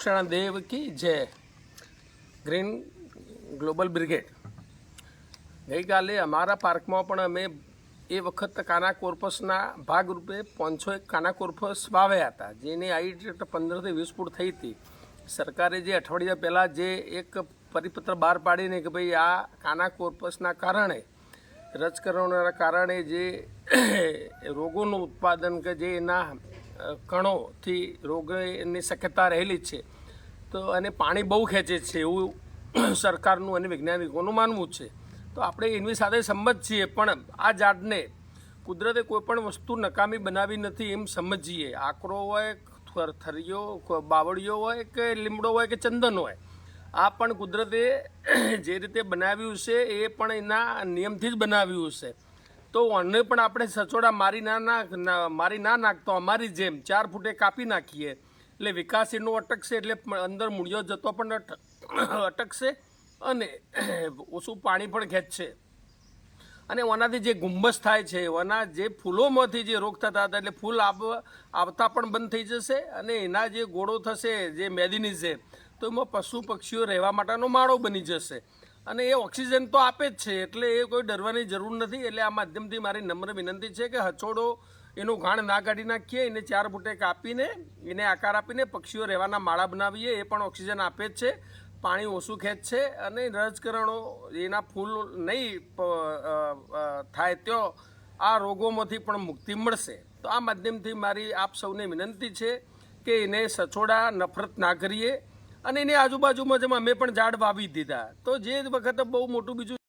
વૃક્ષાણા દેવ કી જય. Green global brigade ગઈકાલે અમારા પાર્કમાં પણ અમે એ વખત કાના કોર્પસના ભાગરૂપે 501 કાના કોર્પસ વાવ્યા હતા, જેની હાઈટ 15 થી 20 ફૂટ થઈ હતી. સરકારે જે અઠવાડિયા પહેલાં જે એક પરિપત્ર બહાર પાડીને કે ભાઈ આ કાના કોર્પસના કારણે રજકરણોના કારણે જે રોગોનું ઉત્પાદન કે જે એના કણોથી રોગની શક્યતા રહેલી છે, તો અને પાણી બહુ ખેંચે છે એવું સરકારનું અને વૈજ્ઞાનિકોનું માનવું છે. તો આપણે એની સાથે સંમત છીએ, પણ આ ઝાડને કુદરતે કોઈપણ વસ્તુ નકામી બનાવી નથી એમ સમજીએ. આકરો હોય, થરિયો, બાવળીઓ હોય કે લીમડો હોય કે ચંદન હોય, આ પણ કુદરતે જે રીતે બનાવ્યું છે એ પણ એના નિયમથી જ બનાવ્યું છે. તો આને પણ આપણે સચોડા મારી ના નાખતો અમારી જેમ 4 ફૂટે કાપી નાખીએ એટલે વિકાસ એનો અટકશે, એટલે અંદર મૂળિયો જતો પણ અટકશે અને ઓછું પાણી પણ ખેંચશે. અને ઓનાથી જે ગુંબસ થાય છે, ઓના જે ફૂલોમાંથી જે રોગ થતા હતા એટલે ફૂલ આવતા પણ બંધ થઈ જશે, અને એના જે ગોળો થશે જે મેદીની છે, તો એમાં પશુ પક્ષીઓ રહેવા માટેનો માળો બની જશે. અને એ ઓક્સિજન તો આપે જ છે, એટલે એ કોઈ ડરવાની જરૂર નથી. એટલે આ માધ્યમથી મારી નમ્ર વિનંતી છે કે હચોડો એનું ઘાણ ના કાઢી નાખીએ, એને 4 ફૂટે કાપીને એને આકાર આપીને પક્ષીઓ રહેવાના માળા બનાવીએ. એ પણ ઓક્સિજન આપે જ છે, પાણી ઓછું ખેંચશે અને રજકરણો એના ફૂલ નહીં થાય તો આ રોગોમાંથી પણ મુક્તિ મળશે. તો આ માધ્યમથી મારી આપ સૌને વિનંતી છે કે એને સચોડા નફરત ના કરીએ. અને એની આજુબાજુમાં જેમ અમે પણ ઝાડ વાવી દીધા, તો જે વખતે બહુ મોટું બીજું